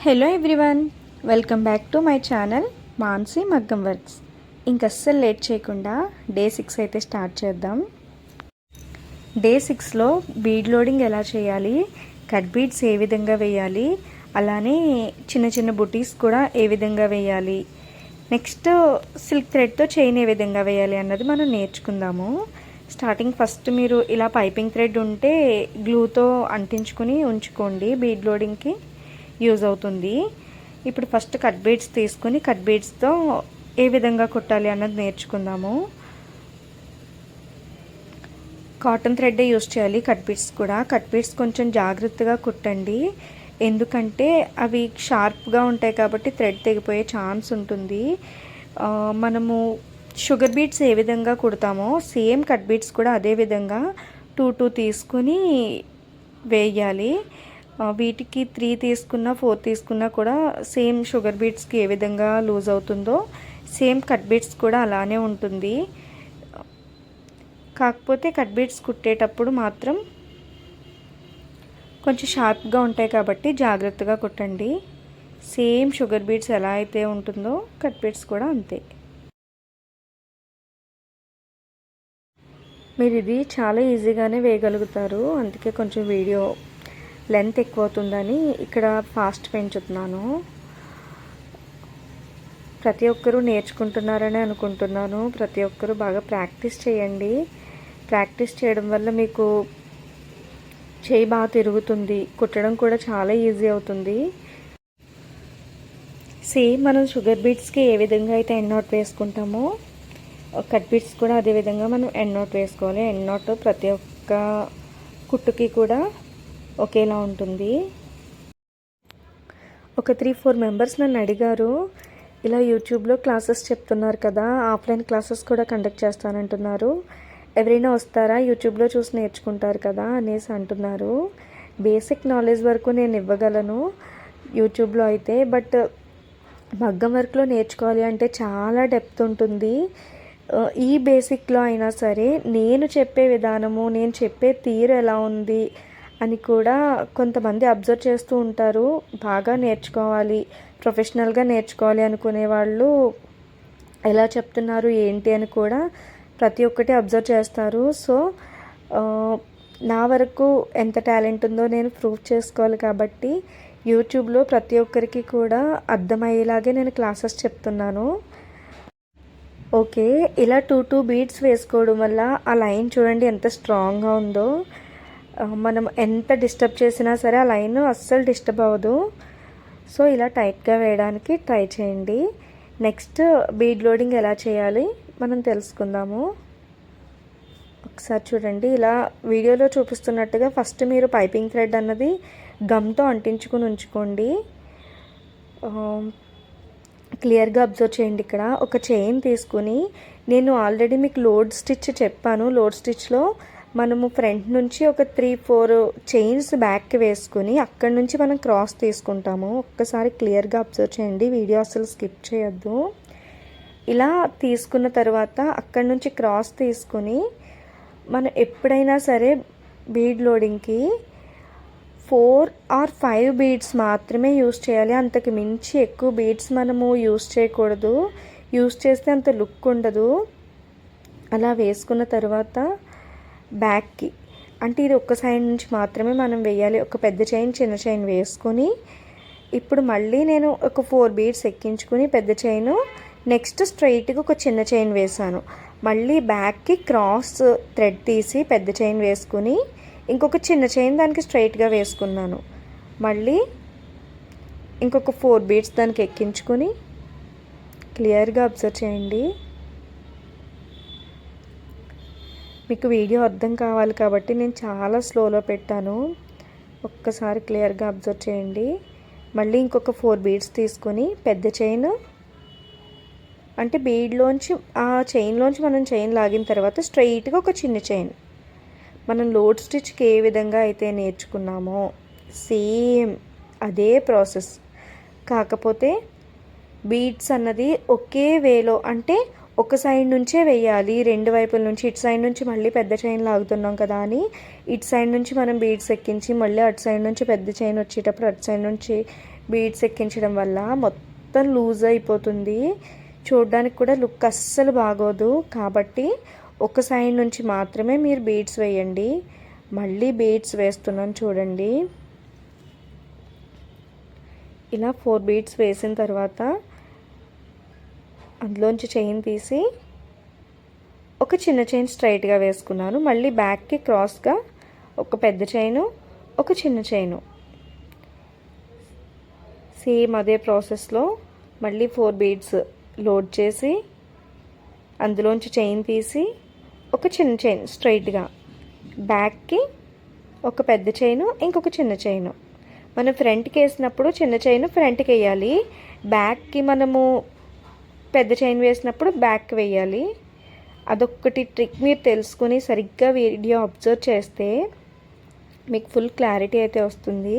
Hello everyone, welcome back to my channel Mansi మగ్గం works. ఇంక అస్సలు లేట్ చేయకుండా డే 6 అయితే స్టార్ట్ చేద్దాం. డే 6లో బీడ్ లోడింగ్ ఎలా చేయాలి, కట్ బీడ్స్ ఏ విధంగా వేయాలి, అలానే చిన్న చిన్న బుటీస్ కూడా ఏ విధంగా వేయాలి, నెక్స్ట్ సిల్క్ థ్రెడ్తో చైన్ ఏ విధంగా వేయాలి అన్నది మనం నేర్చుకుందాము. స్టార్టింగ్ ఫస్ట్ మీరు ఇలా పైపింగ్ థ్రెడ్ ఉంటే గ్లూతో అంటించుకుని ఉంచుకోండి, బీడ్ లోడింగ్కి యూజ్ అవుతుంది. ఇప్పుడు ఫస్ట్ కట్ బీడ్స్ తీసుకుని కట్ బీడ్స్తో ఏ విధంగా కుట్టాలి అన్నది నేర్చుకుందాము. కాటన్ థ్రెడ్డే యూజ్ చేయాలి కట్ బీడ్స్ కూడా. కట్ బీడ్స్ కొంచెం జాగ్రత్తగా కుట్టండి, ఎందుకంటే అవి షార్ప్గా ఉంటాయి కాబట్టి థ్రెడ్ తెగిపోయే ఛాన్స్ ఉంటుంది. మనము షుగర్ బీడ్స్ ఏ విధంగా కుడతామో సేమ్ కట్ బీడ్స్ కూడా అదే విధంగా 2 తీసుకుని వేయాలి. వీటికి 3 తీసుకున్నా 4 తీసుకున్నా కూడా సేమ్ షుగర్ బీడ్స్కి ఏ విధంగా లూజ్ అవుతుందో సేమ్ కట్ బీడ్స్ కూడా అలానే ఉంటుంది. కాకపోతే కట్ బీడ్స్ కుట్టేటప్పుడు మాత్రం కొంచెం షార్ప్గా ఉంటాయి కాబట్టి జాగ్రత్తగా కుట్టండి. సేమ్ షుగర్ బీడ్స్ ఎలా అయితే ఉంటుందో కట్ బీడ్స్ కూడా అంతే. మీరు ఇది చాలా ఈజీగానే వేయగలుగుతారు, అందుకే కొంచెం వీడియో లెంత్ ఎక్కువ అవుతుందని ఇక్కడ ఫాస్ట్ పెంచుతున్నాను. ప్రతి ఒక్కరూ నేర్చుకుంటున్నారని అనుకుంటున్నాను. ప్రతి ఒక్కరూ బాగా ప్రాక్టీస్ చేయండి. ప్రాక్టీస్ చేయడం వల్ల మీకు చేయి బాగా తిరుగుతుంది, కుట్టడం కూడా చాలా ఈజీ అవుతుంది. సేమ్ మనం షుగర్ బీడ్స్కి ఏ విధంగా అయితే ఎండ్ నాట్ వేసుకుంటామో కట్ బీడ్స్ కూడా అదే విధంగా మనం ఎండ్ నాట్ వేసుకోవాలి. ఎండ్ నాట్ ప్రతి ఒక్క కుట్టుకి కూడా ఒకేలా ఉంటుంది. ఒక 3-4 మెంబర్స్ నన్ను అడిగారు, ఇలా యూట్యూబ్లో క్లాసెస్ చెప్తున్నారు కదా, ఆఫ్లైన్ క్లాసెస్ కూడా కండక్ట్ చేస్తానంటున్నారు, ఎవరైనా వస్తారా, యూట్యూబ్లో చూసి నేర్చుకుంటారు కదా అనేసి అంటున్నారు. బేసిక్ నాలెడ్జ్ వరకు నేను ఇవ్వగలను యూట్యూబ్లో అయితే, బట్ మగ్గం వర్క్లో నేర్చుకోవాలి అంటే చాలా డెప్త్ ఉంటుంది. ఈ బేసిక్లో అయినా సరే నేను చెప్పే విధానము, నేను చెప్పే తీరు ఎలా ఉంది అని కూడా కొంతమంది అబ్జర్వ్ చేస్తూ ఉంటారు. బాగా నేర్చుకోవాలి, ప్రొఫెషనల్గా నేర్చుకోవాలి అనుకునే వాళ్ళు ఎలా చెప్తున్నారు ఏంటి అని కూడా ప్రతి ఒక్కటి అబ్జర్వ్ చేస్తారు. సో నా వరకు ఎంత టాలెంట్ ఉందో నేను ప్రూవ్ చేసుకోవాలి కాబట్టి యూట్యూబ్లో ప్రతి ఒక్కరికి కూడా అర్థమయ్యేలాగే నేను క్లాసెస్ చెప్తున్నాను. ఓకే, ఇలా 2 బీడ్స్ వేసుకోవడం వల్ల ఆ లైన్ చూడండి ఎంత స్ట్రాంగ్గా ఉందో. మనం ఎంత డిస్టర్బ్ చేసినా సరే ఆ లైన్ అస్సలు డిస్టర్బ్ అవ్వదు. సో ఇలా టైట్గా వేయడానికి ట్రై చేయండి. నెక్స్ట్ బీడ్ లోడింగ్ ఎలా చేయాలి మనం తెలుసుకుందాము. ఒకసారి చూడండి, ఇలా వీడియోలో చూపిస్తున్నట్టుగా ఫస్ట్ మీరు పైపింగ్ థ్రెడ్ అన్నది గమ్తో అంటించుకుని ఉంచుకోండి. క్లియర్గా అబ్జర్వ్ చేయండి. ఇక్కడ ఒక చైన్ తీసుకుని, నేను ఆల్రెడీ మీకు లోడ్ స్టిచ్ చెప్పాను, లోడ్ స్టిచ్లో మనము ఫ్రంట్ నుంచి ఒక 3-4 చైన్స్ బ్యాక్కి వేసుకుని అక్కడి నుంచి మనం క్రాస్ తీసుకుంటాము. ఒక్కసారి క్లియర్గా అబ్జర్వ్ చేయండి, వీడియో అసలు స్కిప్ చేయొద్దు. ఇలా తీసుకున్న తర్వాత అక్కడి నుంచి క్రాస్ తీసుకుని మనం ఎప్పుడైనా సరే బీడ్ లోడింగ్కి 4 or 5 బీడ్స్ మాత్రమే యూస్ చేయాలి. అంతకు మించి ఎక్కువ బీడ్స్ మనము యూస్ చేయకూడదు. యూస్ చేస్తే అంత లుక్ ఉండదు. అలా వేసుకున్న తర్వాత బ్యాక్కి, అంటే ఇది ఒక్క సైడ్ నుంచి మాత్రమే మనం వేయాలి. ఒక పెద్ద చైన్ చిన్న చైన్ వేసుకొని ఇప్పుడు మళ్ళీ నేను ఒక 4 బీడ్స్ ఎక్కించుకుని పెద్ద చైన్, నెక్స్ట్ స్ట్రైట్గా ఒక చిన్న చైన్ వేసాను. మళ్ళీ బ్యాక్కి క్రాస్ థ్రెడ్ తీసి పెద్ద చైన్ వేసుకుని ఇంకొక చిన్న చైన్ దానికి స్ట్రైట్గా వేసుకున్నాను. మళ్ళీ ఇంకొక 4 బీడ్స్ దానికి ఎక్కించుకుని క్లియర్గా అబ్జర్వ్ చేయండి. మీకు వీడియో అర్థం కావాలి కాబట్టి నేను చాలా స్లోలో పెట్టాను, ఒక్కసారి క్లియర్గా అబ్జర్వ్ చేయండి. మళ్ళీ ఇంకొక 4 బీడ్స్ తీసుకొని పెద్ద చైన్, అంటే బీడ్లోంచి ఆ చైన్లోంచి మనం చైన్ లాగిన తర్వాత స్ట్రైట్గా ఒక చిన్న చైన్, మనం లోడ్ స్టిచ్కి ఏ విధంగా అయితే నేర్చుకున్నామో సేమ్ అదే ప్రాసెస్. కాకపోతే బీడ్స్ అన్నది ఒకే వేలో, అంటే ఒక సైడ్ నుంచే వేయాలి, 2 వైపుల నుంచి. ఇటు సైడ్ నుంచి మళ్ళీ పెద్ద చైన్ లాగుతున్నాం కదా అని ఇటు సైడ్ నుంచి మనం బీడ్స్ ఎక్కించి మళ్ళీ అటు సైడ్ నుంచి పెద్ద చైన్ వచ్చేటప్పుడు అటు సైడ్ నుంచి బీడ్స్ ఎక్కించడం వల్ల మొత్తం లూజ్ అయిపోతుంది, చూడడానికి కూడా లుక్ అస్సలు బాగోదు. కాబట్టి ఒక సైడ్ నుంచి మాత్రమే మీరు బీడ్స్ వేయండి. మళ్ళీ బీడ్స్ వేస్తున్నాను చూడండి. ఇలా 4 బీడ్స్ వేసిన తర్వాత అందులోంచి చైన్ తీసి ఒక చిన్న చైన్ స్ట్రైట్గా వేసుకున్నాను. మళ్ళీ బ్యాక్కి క్రాస్గా ఒక పెద్ద చైను, ఒక చిన్న చైను, సేమ్ అదే ప్రాసెస్లో మళ్ళీ 4 బీడ్స్ లోడ్ చేసి అందులోంచి చైన్ తీసి ఒక చిన్న చైన్ స్ట్రైట్గా, బ్యాక్కి ఒక పెద్ద చైను, ఇంకొక చిన్న చైను. మనం ఫ్రంట్కి వేసినప్పుడు చిన్న చైన్ ఫ్రంట్కి వేయాలి, బ్యాక్కి మనము పెద్ద చైన్ వేసినప్పుడు బ్యాక్ వేయాలి. అదొక్కటి ట్రిక్ మీరు తెలుసుకొని సరిగ్గా వీడియో అబ్జర్వ్ చేస్తే మీకు ఫుల్ క్లారిటీ అయితే వస్తుంది.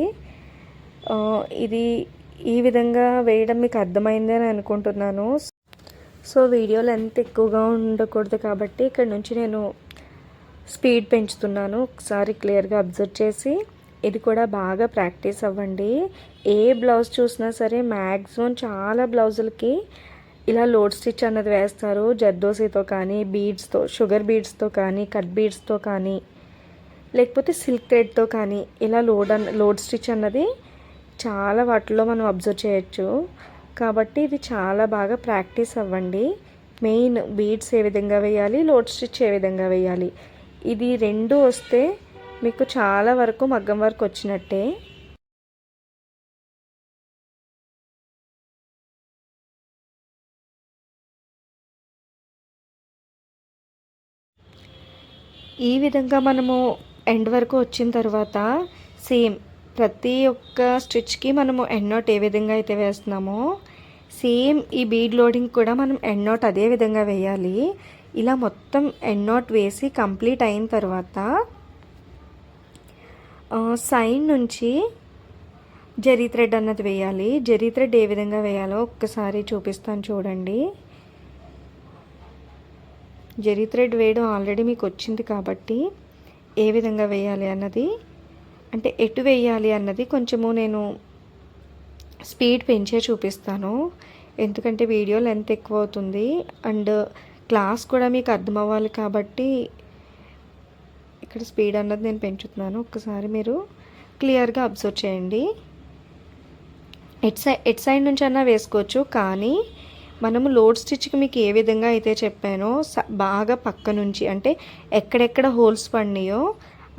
ఇది ఈ విధంగా వేయడం మీకు అర్థమైంది అని అనుకుంటున్నాను. సో వీడియో లెంత్ ఎక్కువగా ఉండకూడదు కాబట్టి ఇక్కడ నుంచి నేను స్పీడ్ పెంచుతున్నాను. ఒకసారి క్లియర్గా అబ్జర్వ్ చేసి ఇది కూడా బాగా ప్రాక్టీస్ అవ్వండి. ఏ బ్లౌజ్ చూసినా సరే మ్యాక్సిమం చాలా బ్లౌజులకి ఇలా లోడ్ స్టిచ్ అన్నది వేస్తారు. జర్దోసీతో కానీ, బీడ్స్తో, షుగర్ బీడ్స్తో కానీ, కట్ బీడ్స్తో కానీ, లేకపోతే సిల్క్ థ్రెడ్తో కానీ ఇలా లోడ్ స్టిచ్ అన్నది చాలా వాటిల్లో మనం అబ్జర్వ్ చేయొచ్చు. కాబట్టి ఇది చాలా బాగా ప్రాక్టీస్ అవ్వండి. మెయిన్ బీడ్స్ ఏ విధంగా వేయాలి, లోడ్ స్టిచ్ ఏ విధంగా వేయాలి, ఇది రెండు వస్తే మీకు చాలా వరకు మగ్గం వర్క్ వచ్చినట్టే. ఈ విధంగా మనము ఎండ్ వరకు వచ్చిన తర్వాత సేమ్ ప్రతి ఒక్క స్టిచ్కి మనము ఎండ్ నాట్ ఏ విధంగా అయితే వేస్తున్నామో సేమ్ ఈ బీడ్ లోడింగ్ కూడా మనం ఎండ్ నాట్ అదే విధంగా వేయాలి. ఇలా మొత్తం ఎండ్ నాట్ వేసి కంప్లీట్ అయిన తర్వాత సైడ్ నుంచి జరీ థ్రెడ్ అన్నది వేయాలి. జరీ థ్రెడ్ ఏ విధంగా వేయాలో ఒక్కసారి చూపిస్తాను చూడండి. జరీ థ్రెడ్ వేయడం ఆల్రెడీ మీకు వచ్చింది కాబట్టి ఏ విధంగా వేయాలి అన్నది, అంటే ఎటు వేయాలి అన్నది కొంచెము నేను స్పీడ్ పెంచే చూపిస్తాను. ఎందుకంటే వీడియో లెంత్ ఎక్కువ అవుతుంది అండ్ క్లాస్ కూడా మీకు అర్థం అవ్వాలి కాబట్టి ఇక్కడ స్పీడ్ అన్నది నేను పెంచుతున్నాను. ఒక్కసారి మీరు క్లియర్గా అబ్జర్వ్ చేయండి. ఎట్ సైడ్ నుంచి అన్నా వేసుకోవచ్చు, కానీ మనము లోడ్ స్టిచ్కి మీకు ఏ విధంగా అయితే చెప్పానో బాగా పక్క నుంచి, అంటే ఎక్కడెక్కడ హోల్స్ పడినాయో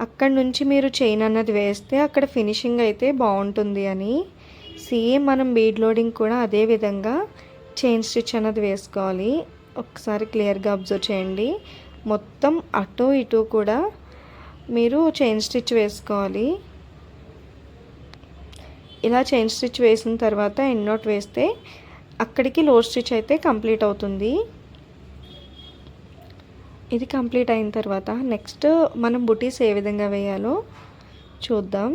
అక్కడ నుంచి మీరు చైన్ అన్నది వేస్తే అక్కడ ఫినిషింగ్ అయితే బాగుంటుంది అని. సేమ్ మనం బీడ్ లోడింగ్ కూడా అదే విధంగా చైన్ స్టిచ్ అన్నది వేసుకోవాలి. ఒకసారి క్లియర్గా అబ్జర్వ్ చేయండి. మొత్తం అటు ఇటు కూడా మీరు చైన్ స్టిచ్ వేసుకోవాలి. ఇలా చైన్ స్టిచ్ వేసిన తర్వాత ఎండ్ నాట్ వేస్తే అక్కడికి లోడ్ స్టిచ్ అయితే కంప్లీట్ అవుతుంది. ఇది కంప్లీట్ అయిన తర్వాత నెక్స్ట్ మనం బుటీస్ ఏ విధంగా వేయాలో చూద్దాం.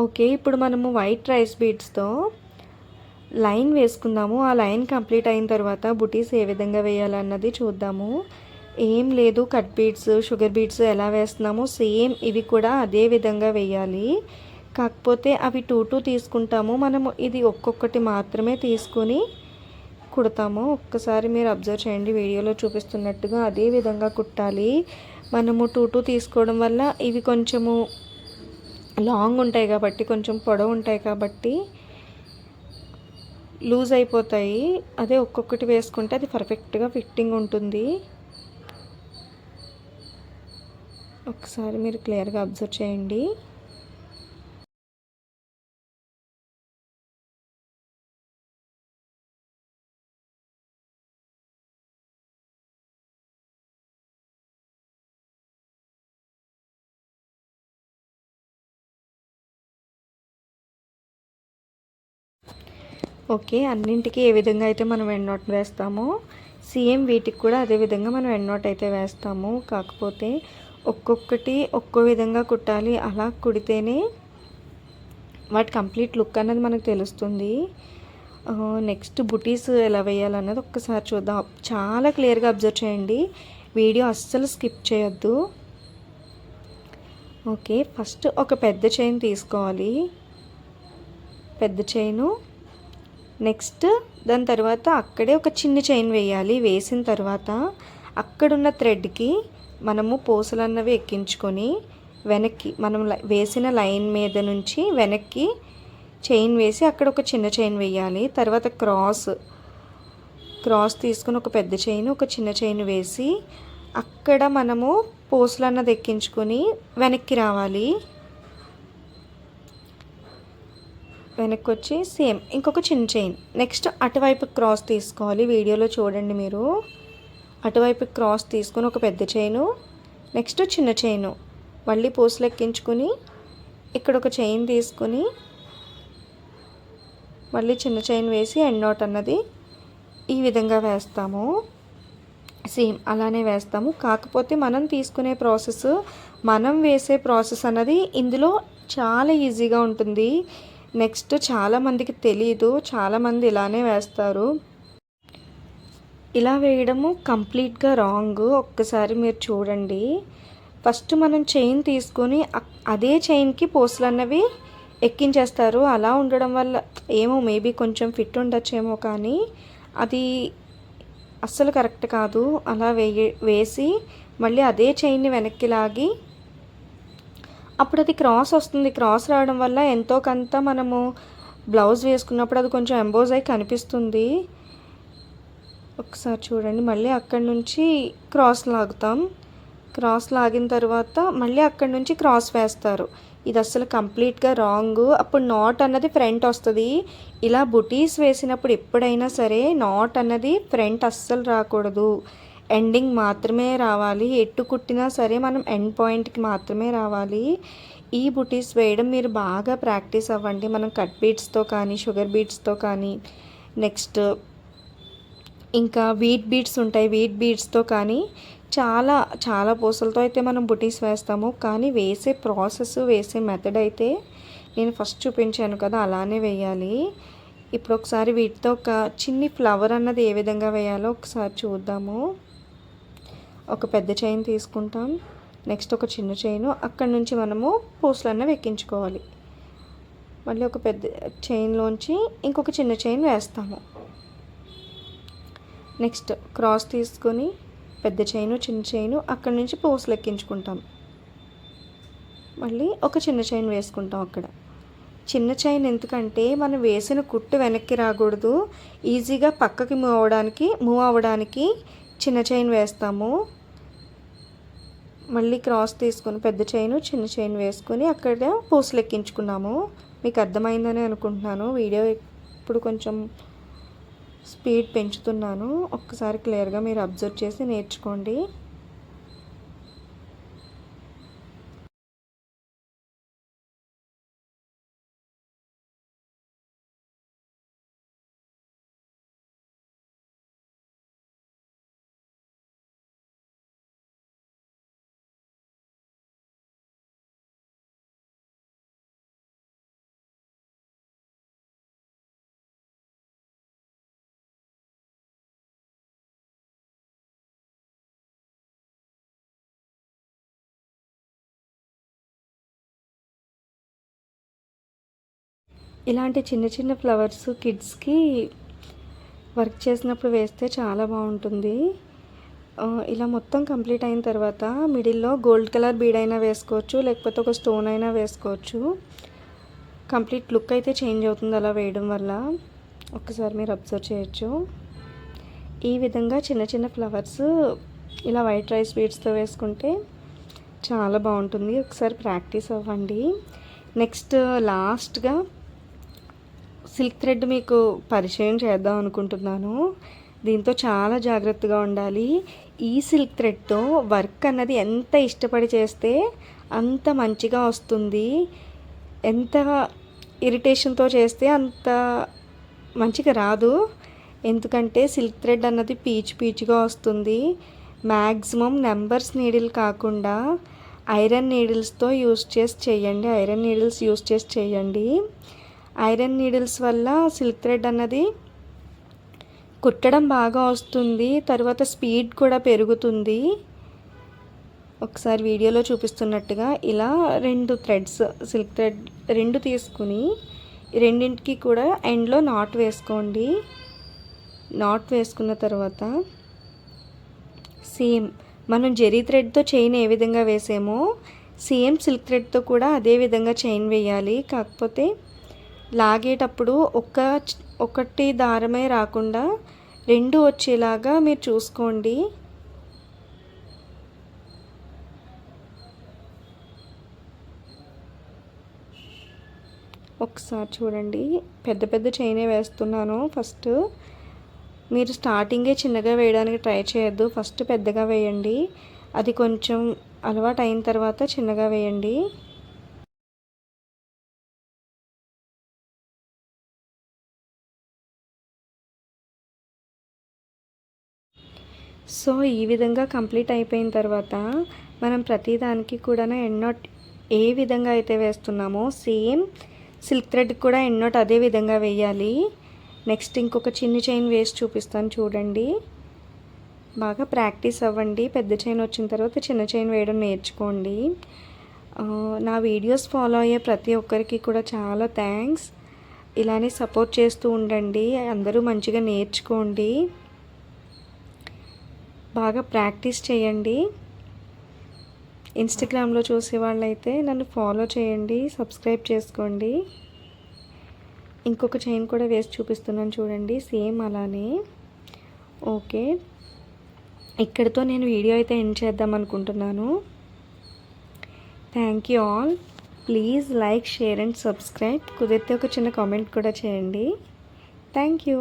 ఓకే, ఇప్పుడు మనము వైట్ రైస్ బీడ్స్తో లైన్ వేసుకుందాము. ఆ లైన్ కంప్లీట్ అయిన తర్వాత బుటీస్ ఏ విధంగా వేయాలన్నది చూద్దాము. ఏం లేదు, కట్ బీడ్స్, షుగర్ బీడ్స్ ఎలా వేస్తున్నామో సేమ్ ఇవి కూడా అదే విధంగా వేయాలి. కాకపోతే అవి 2 తీసుకుంటాము, మనము ఇది ఒక్కొక్కటి మాత్రమే తీసుకొని కుడతాము. ఒక్కసారి మీరు అబ్జర్వ్ చేయండి, వీడియోలో చూపిస్తున్నట్టుగా అదే విధంగా కుట్టాలి. మనము 2 తీసుకోవడం వల్ల ఇవి కొంచెము లాంగ్ ఉంటాయి కాబట్టి, కొంచెం పొడవు ఉంటాయి కాబట్టి లూజ్ అయిపోతాయి. అదే ఒక్కొక్కటి వేసుకుంటే అది పర్ఫెక్ట్గా ఫిట్టింగ్ ఉంటుంది. ఒకసారి మీరు క్లియర్గా అబ్జర్వ్ చేయండి. ఓకే, అన్నింటికి ఏ విధంగా అయితే మనం ఎండ్ నాట్ వేస్తామో సేమ్ వీటికి కూడా అదే విధంగా మనం ఎండ్ నాట్ అయితే వేస్తాము. కాకపోతే ఒక్కొక్కటి ఒక్కో విధంగా కుట్టాలి. అలా కుడితేనే వాటి కంప్లీట్ లుక్ అన్నది మనకు తెలుస్తుంది. నెక్స్ట్ బుటీస్ ఎలా వేయాలన్నది ఒక్కసారి చూద్దాం. చాలా క్లియర్గా అబ్జర్వ్ చేయండి, వీడియో అస్సలు స్కిప్ చేయొద్దు. ఓకే, ఫస్ట్ ఒక పెద్ద చైన్ తీసుకోవాలి, పెద్ద చైను. నెక్స్ట్ దాని తర్వాత అక్కడే ఒక చిన్న చైన్ వేయాలి. వేసిన తర్వాత అక్కడున్న థ్రెడ్కి మనము పూసలన్నవి ఎక్కించుకొని వెనక్కి మనం వేసిన లైన్ మీద నుంచి వెనక్కి చైన్ వేసి అక్కడ ఒక చిన్న చైన్ వేయాలి. తర్వాత క్రాస్ తీసుకుని ఒక పెద్ద చైన్ ఒక చిన్న చైన్ వేసి అక్కడ మనము పూసలు అన్నది ఎక్కించుకొని వెనక్కి రావాలి. వెనక్కి వచ్చి సేమ్ ఇంకొక చిన్న చైన్. నెక్స్ట్ అటువైపు క్రాస్ తీసుకోవాలి. వీడియోలో చూడండి మీరు. అటువైపు క్రాస్ తీసుకొని ఒక పెద్ద చైను, నెక్స్ట్ చిన్న చైను, మళ్ళీ పూసలు ఎక్కించుకొని ఇక్కడ ఒక చైన్ తీసుకొని మళ్ళీ చిన్న చైన్ వేసి ఎండ్ నాట్ అన్నది ఈ విధంగా వేస్తాము. సేమ్ అలానే వేస్తాము. కాకపోతే మనం తీసుకునే ప్రాసెస్, మనం వేసే ప్రాసెస్ అన్నది ఇందులో చాలా ఈజీగా ఉంటుంది. నెక్స్ట్ చాలామందికి తెలియదు, చాలామంది ఇలానే వేస్తారు. ఇలా వేయడము కంప్లీట్గా రాంగ్. ఒక్కసారి మీరు చూడండి. ఫస్ట్ మనం చైన్ తీసుకొని అదే చైన్కి పూసలు అన్నవి ఎక్కించేస్తారు. అలా ఉండడం వల్ల ఏమో మేబీ కొంచెం ఫిట్ ఉండొచ్చేమో, కానీ అది అస్సలు కరెక్ట్ కాదు. అలా వేసి మళ్ళీ అదే చైన్ని వెనక్కి లాగి అప్పుడు అది క్రాస్ వస్తుంది. క్రాస్ రావడం వల్ల ఎంతో కొంత మనము బ్లౌజ్ వేసుకున్నప్పుడు అది కొంచెం ఎంబోజ్ అయి కనిపిస్తుంది. ఒకసారి చూడండి. మళ్ళీ అక్కడి నుంచి క్రాస్ లాగుతాం. క్రాస్ లాగిన తర్వాత మళ్ళీ అక్కడి నుంచి క్రాస్ వేస్తారు. ఇది అస్సలు కంప్లీట్గా రాంగ్. అప్పుడు నాట్ అన్నది ఫ్రంట్ వస్తుంది. ఇలా బుటీస్ వేసినప్పుడు ఎప్పుడైనా సరే నాట్ అన్నది ఫ్రంట్ అస్సలు రాకూడదు, ఎండింగ్ మాత్రమే రావాలి. ఎట్టు కుట్టినా సరే మనం ఎండ్ పాయింట్కి మాత్రమే రావాలి. ఈ బుటీస్ వేయడం మీరు బాగా ప్రాక్టీస్ అవ్వండి. మనం కట్ బీడ్స్తో కానీ షుగర్ బీడ్స్తో కానీ, నెక్స్ట్ ఇంకా వీట్ బీడ్స్ ఉంటాయి, వీట్ బీడ్స్తో కానీ చాలా చాలా పూసలతో అయితే మనం బుటీస్ వేస్తాము. కానీ వేసే ప్రాసెస్, వేసే మెథడ్ అయితే నేను ఫస్ట్ చూపించాను కదా, అలానే వేయాలి. ఇప్పుడు ఒకసారి వీటితో ఒక చిన్ని ఫ్లవర్ అన్నది ఏ విధంగా వేయాలో ఒకసారి చూద్దాము. ఒక పెద్ద చైన్ తీసుకుంటాం, నెక్స్ట్ ఒక చిన్న చైను, అక్కడి నుంచి మనము పూసలు అన్నవి ఎక్కించుకోవాలి. మళ్ళీ ఒక పెద్ద చైన్లోంచి ఇంకొక చిన్న చైన్ వేస్తాము. నెక్స్ట్ క్రాస్ తీసుకొని పెద్ద చైను చిన్న చైను అక్కడి నుంచి పూసలు ఎక్కించుకుంటాం. మళ్ళీ ఒక చిన్న చైన్ వేసుకుంటాం. అక్కడ చిన్న చైన్ ఎందుకంటే మనం వేసిన కుట్టు వెనక్కి రాకూడదు, ఈజీగా పక్కకి మూవ్ అవ్వడానికి చిన్న చైన్ వేస్తాము. మళ్ళీ క్రాస్ తీసుకొని పెద్ద చైను చిన్న చైన్ వేసుకొని అక్కడ పూసలు ఎక్కించుకున్నాము. మీకు అర్థమైందని అనుకుంటున్నాను. వీడియో ఇప్పుడు కొంచెం స్పీడ్ పెంచుతున్నాను. ఒక్కసారి క్లియర్గా మీరు అబ్జర్వ్ చేసి నేర్చుకోండి. ఇలాంటి చిన్న చిన్న ఫ్లవర్స్ కిడ్స్కి వర్క్ చేసినప్పుడు వేస్తే చాలా బాగుంటుంది. ఇలా మొత్తం కంప్లీట్ అయిన తర్వాత మిడిల్లో గోల్డ్ కలర్ బీడ్ అయినా వేసుకోవచ్చు, లేకపోతే ఒక స్టోన్ అయినా వేసుకోవచ్చు. కంప్లీట్ లుక్ అయితే చేంజ్ అవుతుంది అలా వేయడం వల్ల. ఒక్కసారి మీరు అబ్జర్వ్ చేయొచ్చు. ఈ విధంగా చిన్న చిన్న ఫ్లవర్స్ ఇలా వైట్ రైస్ బీడ్స్తో వేసుకుంటే చాలా బాగుంటుంది. ఒకసారి ప్రాక్టీస్ అవ్వండి. నెక్స్ట్ లాస్ట్గా సిల్క్ థ్రెడ్ మీకు పరిచయం చేద్దాం అనుకుంటున్నాను. దీంతో చాలా జాగ్రత్తగా ఉండాలి. ఈ సిల్క్ థ్రెడ్తో వర్క్ అన్నది ఎంత ఇష్టపడి చేస్తే అంత మంచిగా వస్తుంది. ఎంత ఇరిటేషన్తో చేస్తే అంత మంచిగా రాదు. ఎందుకంటే సిల్క్ థ్రెడ్ అన్నది పీచుగా వస్తుంది. మ్యాక్సిమం నెంబర్స్ నీడిల్ కాకుండా ఐరన్ నీడిల్స్తో యూస్ చేసి చేయండి. ఐరన్ నీడిల్స్ యూస్ చేసి చేయండి. ఐరన్ నీడిల్స్ వల్ల సిల్క్ థ్రెడ్ అన్నది కుట్టడం బాగా వస్తుంది, తర్వాత స్పీడ్ కూడా పెరుగుతుంది. ఒకసారి వీడియోలో చూపిస్తున్నట్టుగా ఇలా 2 థ్రెడ్స్ సిల్క్ థ్రెడ్ 2 తీసుకుని రెండింటికి కూడా ఎండ్లో నాట్ వేసుకోండి. నాట్ వేసుకున్న తర్వాత సేమ్ మనం జెరీ థ్రెడ్తో చైన్ ఏ విధంగా వేసామో సేమ్ సిల్క్ థ్రెడ్తో కూడా అదే విధంగా చైన్ వేయాలి. కాకపోతే లాగేటప్పుడు ఒకటి దారమే రాకుండా 2 వచ్చేలాగా మీరు చూసుకోండి. ఒకసారి చూడండి, పెద్ద పెద్ద చైనే వేస్తున్నాను. ఫస్ట్ మీరు స్టార్టింగే చిన్నగా వేయడానికి ట్రై చేయొద్దు, ఫస్ట్ పెద్దగా వేయండి. అది కొంచెం అలవాటు అయిన తర్వాత చిన్నగా వేయండి. సో ఈ విధంగా కంప్లీట్ అయిపోయిన తర్వాత మనం ప్రతిదానికి కూడా ఎండ్ నాట్ ఏ విధంగా అయితే వేస్తున్నామో సేమ్ సిల్క్ థ్రెడ్ కూడా ఎండ్ నాట్ అదే విధంగా వేయాలి. నెక్స్ట్ ఇంకొక చిన్న చైన్ వేసి చూపిస్తాను చూడండి. బాగా ప్రాక్టీస్ అవ్వండి. పెద్ద చైన్ వచ్చిన తర్వాత చిన్న చైన్ వేయడం నేర్చుకోండి. నా వీడియోస్ ఫాలో అయ్యే ప్రతి ఒక్కరికి కూడా చాలా థ్యాంక్స్. ఇలానే సపోర్ట్ చేస్తూ ఉండండి. అందరూ మంచిగా నేర్చుకోండి, బాగా ప్రాక్టీస్ చేయండి. ఇన్స్టాగ్రామ్లో చూసే వాళ్ళైతే నన్ను ఫాలో చేయండి, సబ్స్క్రైబ్ చేసుకోండి. ఇంకొక చైన్ కూడా వేసి చూపిస్తున్నాను చూడండి, సేమ్ అలానే. ఓకే, ఇక్కడితో నేను వీడియో అయితే ఎండ్ చేద్దాం అనుకుంటున్నాను. Thank you all. Please like, share and subscribe. కుదిరితే ఒక చిన్న కామెంట్ కూడా చేయండి. Thank you.